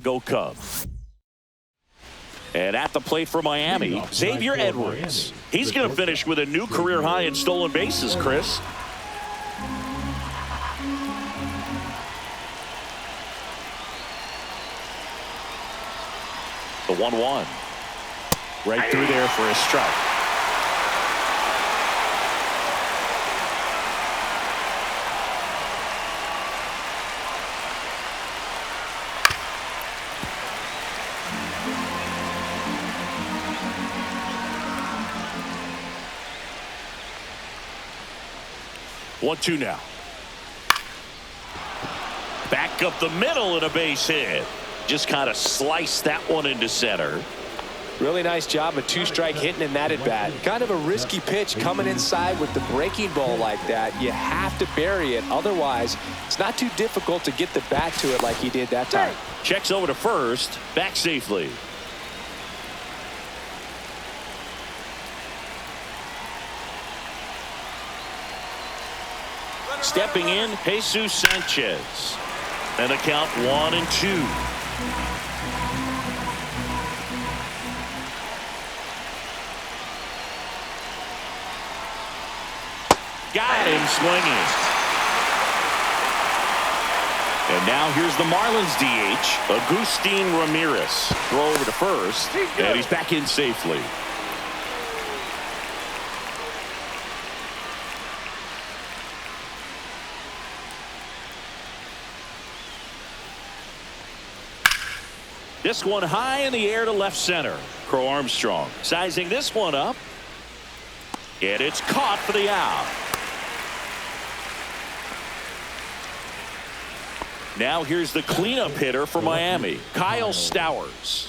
Go Cubs. And at the plate for Miami, Xavier Edwards. He's going to finish with a new career high in stolen bases, Chris. The 1-1. Right through there for a strike. One, two now. Back up the middle and a base hit. Just kind of sliced that one into center. Really nice job of two-strike hitting in that at bat. Kind of a risky pitch coming inside with the breaking ball like that. You have to bury it. Otherwise, it's not too difficult to get the bat to it like he did that time. Checks over to first. Back safely. Stepping in, Jesus Sanchez. And a count 1-2. Got him swinging. And now here's the Marlins DH, Agustin Ramirez. Throw over to first, and he's back in safely. This one high in the air to left center. Crow Armstrong sizing this one up. And it's caught for the out. Now here's the cleanup hitter for Miami, Kyle Stowers.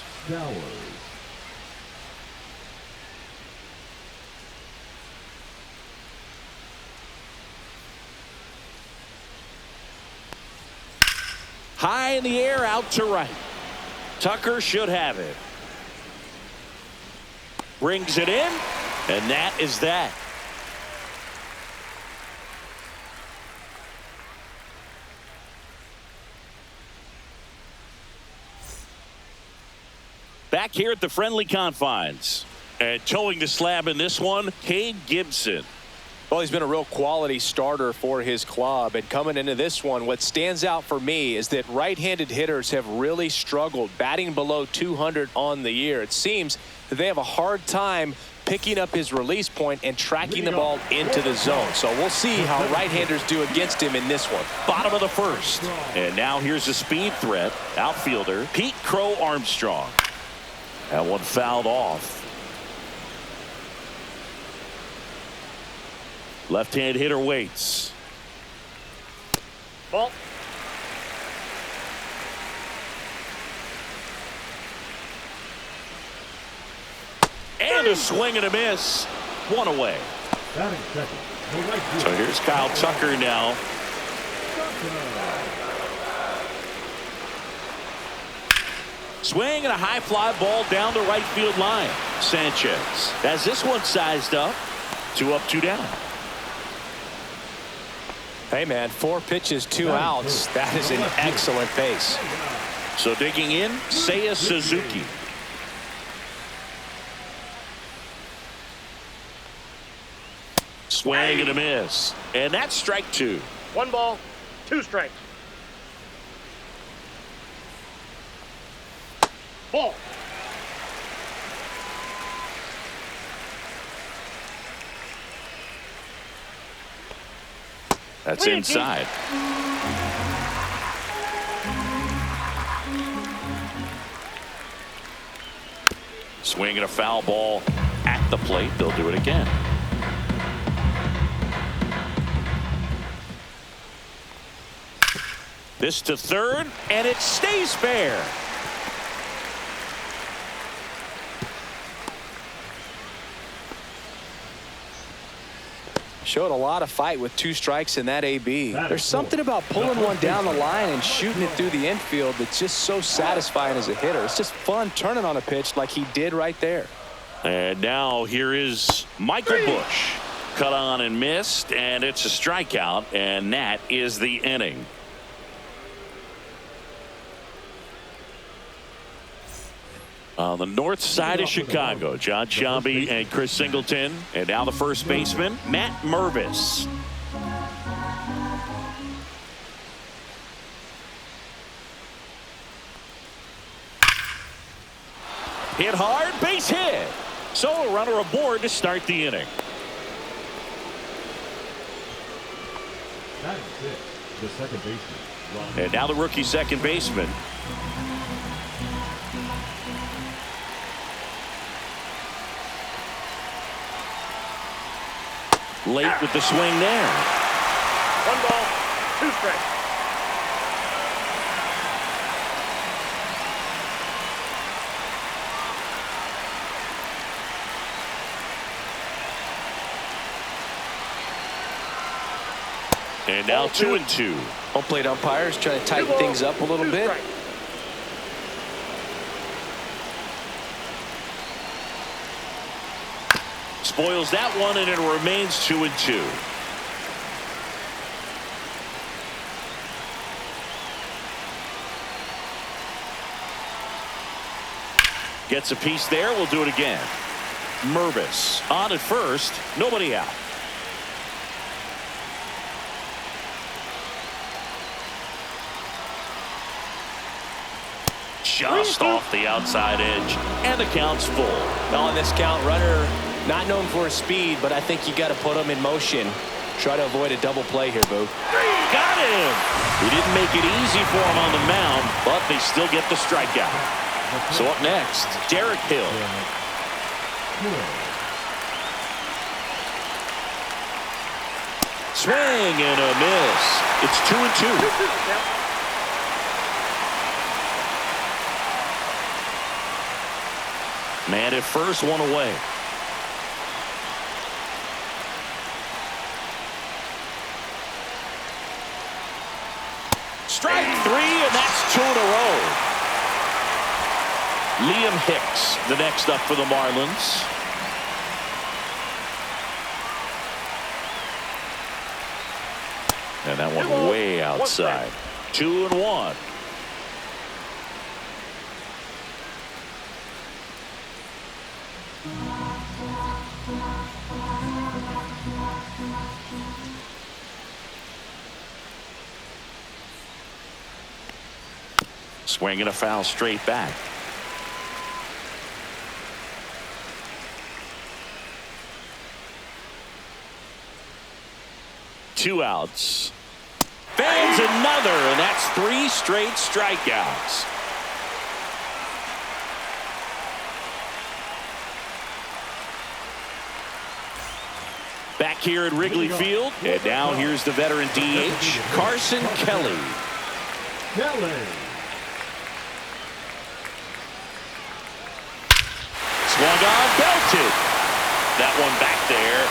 High in the air out to right. Tucker should have it. Brings it in, and that is that. Back here at the friendly confines. And towing the slab in this one, Cade Gibson. Well, he's been a real quality starter for his club. And coming into this one, what stands out for me is that right-handed hitters have really struggled, batting below 200 on the year. It seems that they have a hard time picking up his release point and tracking the ball into the zone. So we'll see how right-handers do against him in this one. Bottom of the first. And now here's the speed threat, outfielder Pete Crow Armstrong. That one fouled off. Left-hand hitter waits. Ball. And a swing and a miss. One away. So here's Kyle Tucker now. Swing and a high fly ball down the right field line. Sanchez has this one sized up. 2 up, 2 down. Hey, man, 4 pitches, 2 outs. That is an excellent pace. So digging in, Seiya Suzuki. Swing and a miss. And that's strike 2. 1 ball, 2 strikes. Ball. That's inside. Swing and a foul ball at the plate. They'll do it again. This to third, and it stays fair. Showed a lot of fight with 2 strikes in that AB. There's something about pulling one down the line and shooting it through the infield that's just so satisfying as a hitter. It's just fun turning on a pitch like he did right there. And now here is Michael Bush. Cut on and missed, and it's a strikeout, and that is the inning. On the north side of Chicago, John Shelby and Chris Singleton. And now the first baseman, Matt Mervis. Hit hard, base hit. So a runner aboard to start the inning. That is it. The second baseman. And now the rookie second baseman. Late with the swing there. 1 ball, 2 strikes. And now 2-2. Home plate umpires trying to tighten things up a little bit. Spoils that one, and it remains 2-2. Gets a piece there. We'll do it again. Mervis on at first. Nobody out. Just off the outside edge, and the count's full. Now on this count, runner not known for his speed, but I think you got to put him in motion. Try to avoid a double play here, Boo. Got him. He didn't make it easy for him on the mound, but they still get the strikeout. So up next, Derek Hill. Swing and a miss. It's 2-2. Man at first, one away. Strike 3, and that's 2 in a row. Liam Hicks, the next up for the Marlins. And that one way outside. 2-1. Swinging a foul straight back. Two outs. Bangs another, and that's 3 straight strikeouts. Back here at Wrigley Field, and now here's the veteran DH, Carson Kelly. Swung on, belted. That one back there.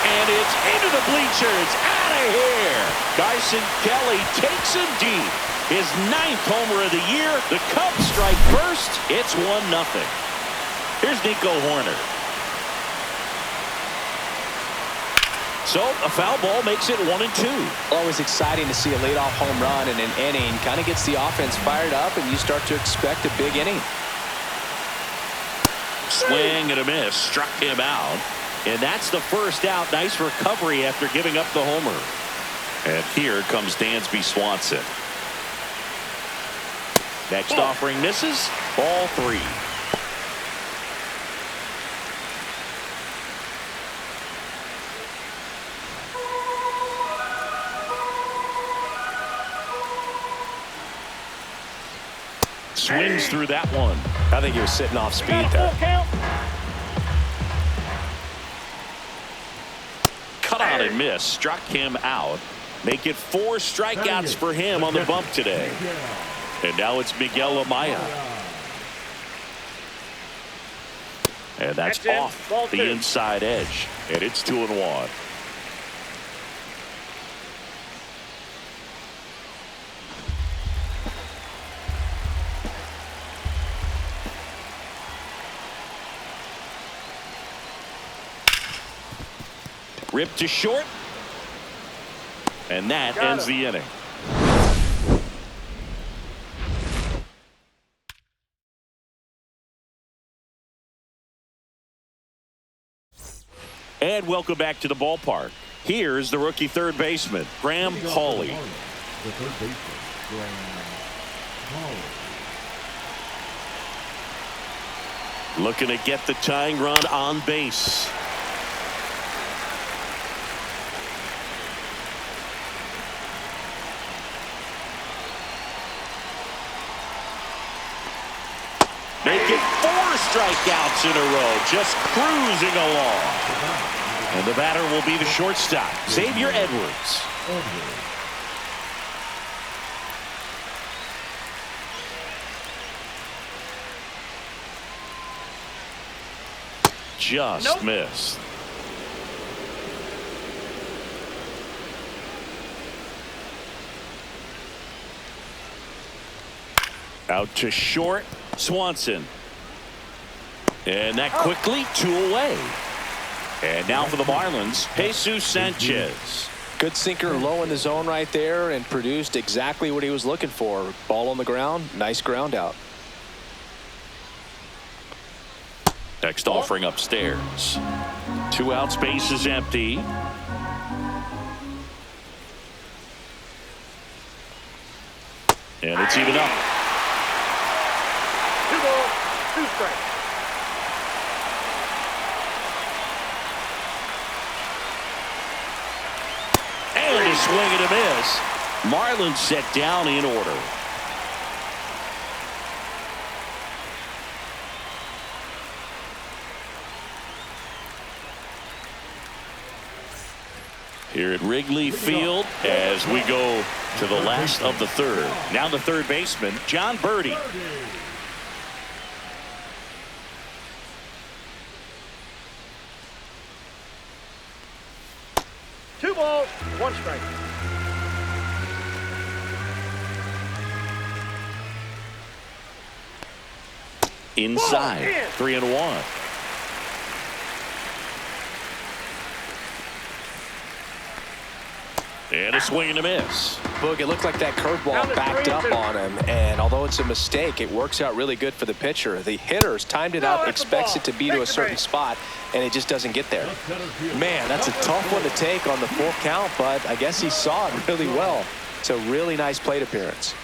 And it's into the bleachers. Out of here. Carson Kelly takes him deep. His 9th homer of the year. The Cubs strike first. It's 1-0. Here's Nico Horner. So a foul ball makes it 1-2. Always exciting to see a leadoff home run in an inning. Kind of gets the offense fired up, and you start to expect a big inning. Swing and a miss. Struck him out. And that's the first out. Nice recovery after giving up the homer. And here comes Dansby Swanson. Next offering misses. Ball 3. Swings through that one. I think he was sitting off speed there. Cut out and miss. Struck him out. Make it 4 strikeouts for him on the bump today. And now it's Miguel Amaya. And that's off the inside edge. And it's 2-1. Ripped to short. And that ends the inning. And welcome back to the ballpark. Here's the rookie third baseman, Graham Pauley. The third baseman, Graham Pauley. Looking to get the tying run on base. Making 4 strikeouts in a row, just cruising along. And the batter will be the shortstop, Xavier Edwards. Just missed. Out to short, Swanson. And that quickly 2 away. And now for the Marlins, Jesus Sanchez. Good sinker low in the zone right there and produced exactly what he was looking for. Ball on the ground, nice ground out. Next offering upstairs. 2 outs, base is empty. And it's even up. 2 balls, 2 strikes. And a swing and a miss. Marlins set down in order. Here at Wrigley Field as we go to the last of the third. Now the third baseman, John Birdie. Two balls, 1 strike. Inside, 3-1. And a swing and a miss. Boog, it looked like that curveball backed up on him, and although it's a mistake, it works out really good for the pitcher. The hitters timed it up, expects it to be to a certain spot, and it just doesn't get there. Man, that's a tough one to take on the full count, but I guess he saw it really well. It's a really nice plate appearance.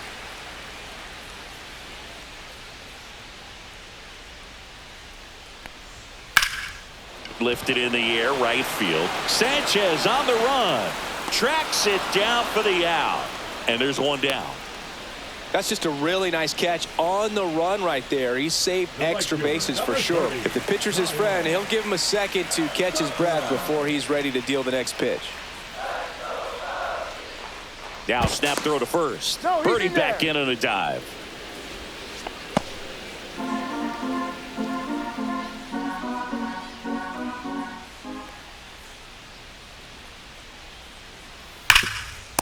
Lifted in the air, right field. Sanchez on the run. Tracks it down for the out. And there's 1 down. That's just a really nice catch on the run right there. He saved extra bases for sure. If the pitcher's his friend, he'll give him a second to catch his breath before he's ready to deal the next pitch. Now snap throw to first. Birdie back in on a dive.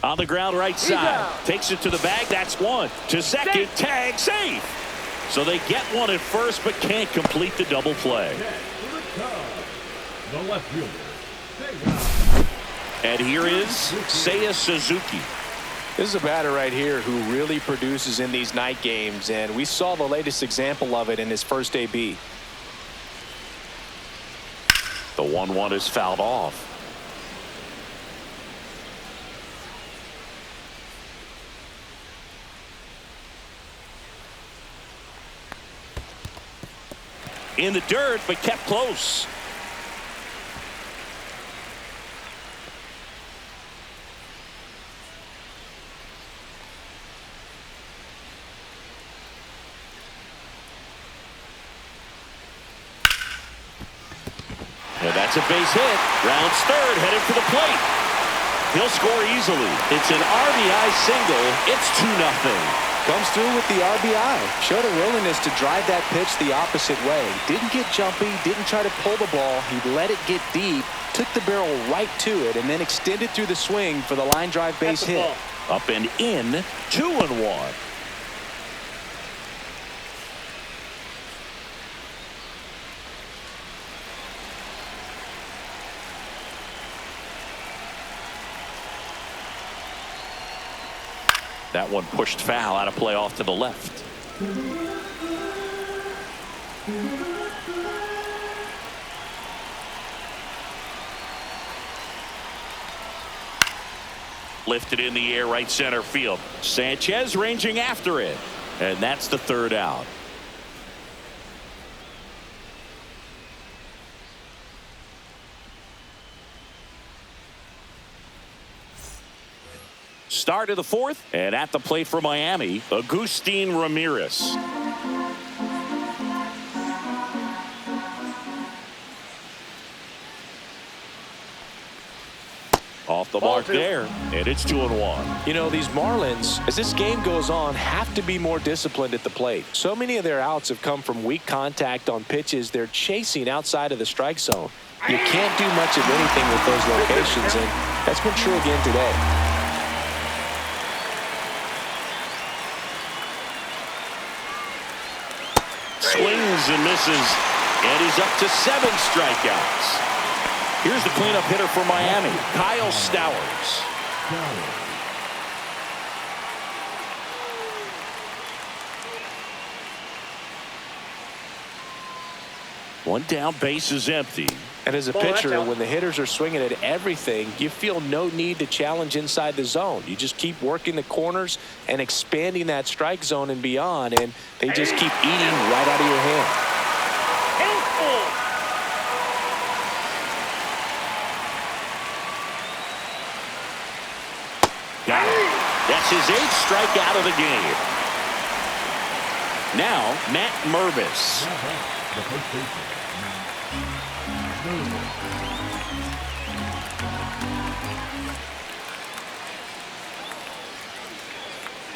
On the ground right side. Takes it to the bag. That's 1. To second. Tag safe. So they get 1 at first but can't complete the double play. The left fielder. And here is Seiya Suzuki. This is a batter right here who really produces in these night games, and we saw the latest example of it in his first AB. The 1-1 is fouled off. In the dirt, but kept close. And that's a base hit. Rounds third, headed for the plate. He'll score easily. It's an RBI single. It's 2-0. Comes through with the RBI. Showed a willingness to drive that pitch the opposite way. Didn't get jumpy, didn't try to pull the ball. He let it get deep, took the barrel right to it, and then extended through the swing for the line drive base hit. Up and in, 2-1. That one pushed foul, out of play off to the left. Lifted in the air, right center field. Sanchez ranging after it. And that's the third out. Start of the fourth, and at the plate for Miami, Agustin Ramirez. Off the mark there, and it's 2-1. You know, these Marlins, as this game goes on, have to be more disciplined at the plate. So many of their outs have come from weak contact on pitches they're chasing outside of the strike zone. You can't do much of anything with those locations, and that's been true again today. Swings and misses, and he's up to 7 strikeouts. Here's the cleanup hitter for Miami, Kyle Stowers. One down, base is empty. And as a pitcher, when the hitters are swinging at everything, you feel no need to challenge inside the zone. You just keep working the corners and expanding that strike zone and beyond, and they just keep eating right out of your hand. Got it. That's his 8th strikeout of the game. Now, Matt Mervis. The first baseman,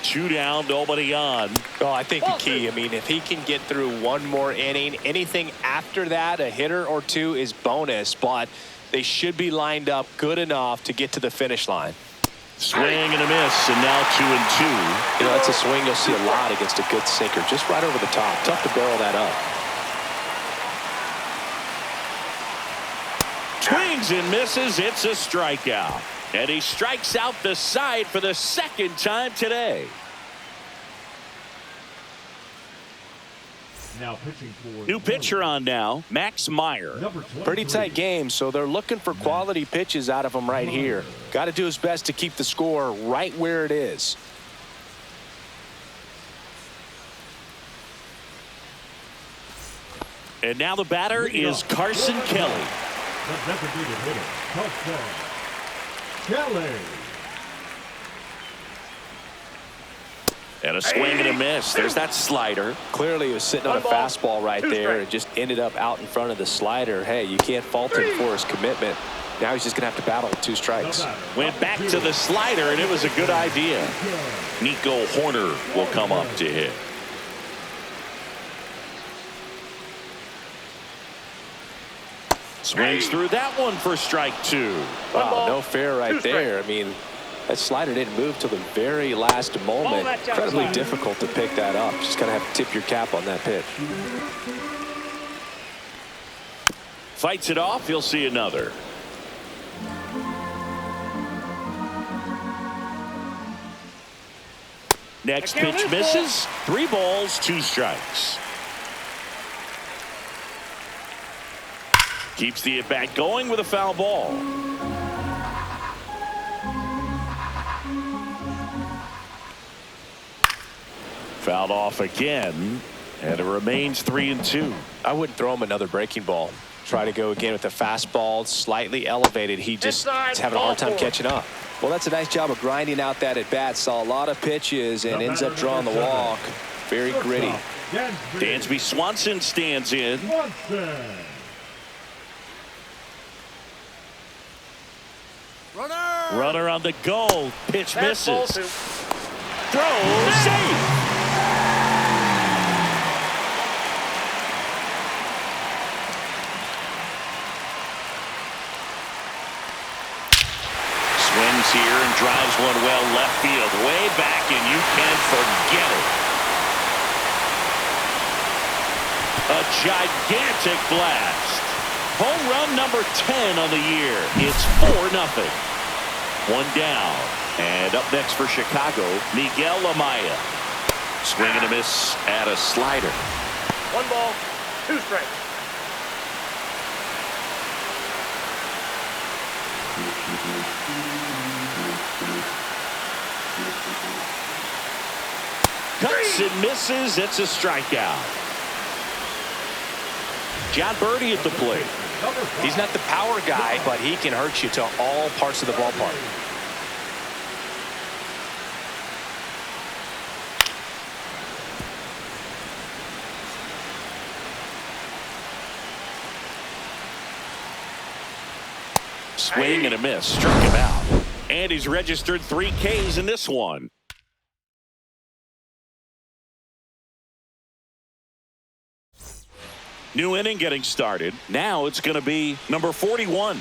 Two down, nobody on. Oh, I think the key, I mean, if he can get through one more inning, anything after that, a hitter or two is bonus, but they should be lined up good enough to get to the finish line. Swing and a miss, and now 2-2. You know, that's a swing you'll see a lot against a good sinker, just right over the top. Tough to barrel that up. Swings and misses. It's a strikeout. And he strikes out the side for the second time today. now pitching for New pitcher on now, Max Meyer. Pretty tight game, so they're looking for quality pitches out of him right here. Got to do his best to keep the score right where it is. And now the batter is Carson Kelly. The designated hitter, Carson Kelly. And a swing and a miss. There's that slider. Clearly he was sitting on a fastball right there and just ended up out in front of the slider. Hey, you can't fault him for his commitment. Now he's just going to have to battle with 2 strikes. Went back to the slider, and it was a good idea. Nico Horner will come up to hit. Swings through that one for strike 2. Wow, no fair right there. I mean, that slider didn't move till the very last moment. Incredibly difficult to pick that up. Just gotta have to tip your cap on that pitch. Fights it off. He'll see another. Next pitch misses. 3 balls, 2 strikes. Keeps the at-bat going with a foul ball. Fouled off again, and it remains 3-2. I wouldn't throw him another breaking ball. Try to go again with the fastball, slightly elevated. He just is having a hard time catching up. Well, that's a nice job of grinding out that at-bat. Saw a lot of pitches and ends up drawing the walk. Very gritty. Dansby Swanson stands in. Runner on the goal. Pitch misses. Throw safe. Swings here and drives one well left field. Way back, and you can forget it. A gigantic blast. Home run number 10 on the year. It's 4-0. 1 down. And up next for Chicago, Miguel Amaya. Swing and a miss at a slider. 1 ball, 2 strikes. Cuts and misses. It's a strikeout. John Birdie at the plate. He's not the power guy, but he can hurt you to all parts of the ballpark. Swing and a miss. Struck him out. And he's registered 3 Ks in this one. New inning getting started. Now it's going to be number 41.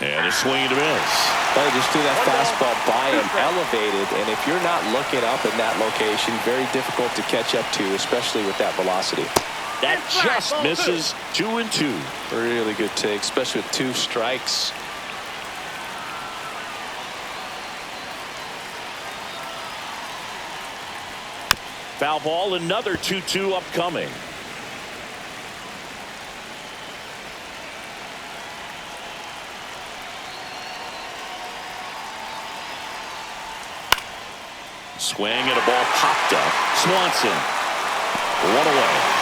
And a swing and a miss. Well, just threw that fastball by him, elevated, and if you're not looking up in that location, very difficult to catch up to, especially with that velocity. That just misses. 2-2. Really good take, especially with 2 strikes. Foul ball, another 2-2 upcoming. Swing and a ball popped up. Swanson. 1 away.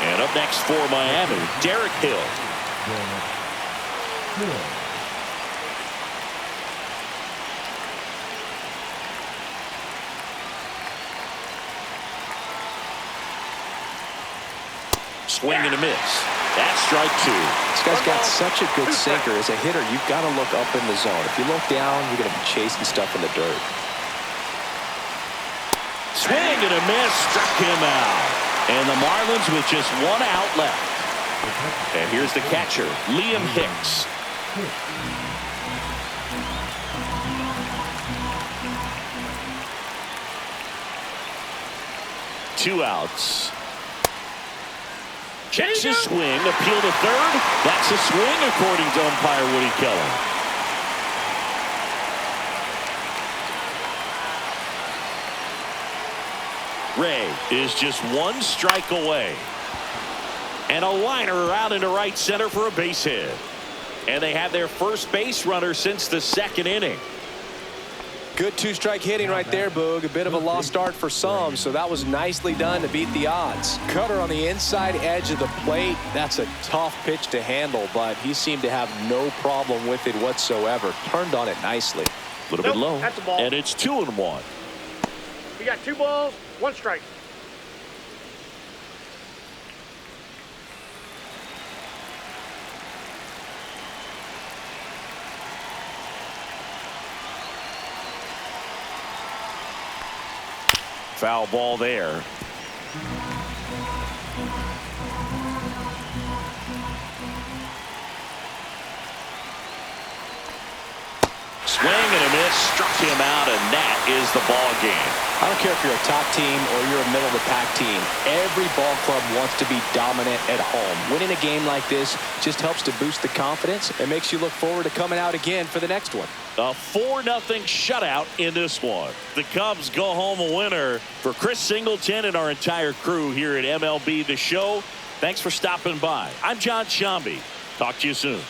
And up next for Miami, Derek Hill. Swing and a miss. That's strike 2. This guy's got such a good sinker. As a hitter, you've got to look up in the zone. If you look down, you're going to be chasing stuff in the dirt. Swing and a miss. Struck him out. And the Marlins with just 1 out left. And here's the catcher, Liam Hicks. Two outs. Checks his swing, appeal to third. That's a swing according to umpire Woody Keller. Ray is just 1 strike away. And a liner out into right center for a base hit. And they have their first base runner since the 2nd inning. Good 2-strike hitting right there, Boog. A bit of a lost start for some, so that was nicely done to beat the odds. Cutter on the inside edge of the plate. That's a tough pitch to handle, but he seemed to have no problem with it whatsoever. Turned on it nicely. A little bit low. That's a ball. And it's 2-1. You got 2 balls, 1 strike. Foul ball there. Swing and a miss, struck him out, and that is the ball game. I don't care if you're a top team or you're a middle-of-the-pack team. Every ball club wants to be dominant at home. Winning a game like this just helps to boost the confidence and makes you look forward to coming out again for the next one. A 4-0 shutout in this one. The Cubs go home a winner. For Chris Singleton and our entire crew here at MLB The Show, thanks for stopping by. I'm John Shambi. Talk to you soon.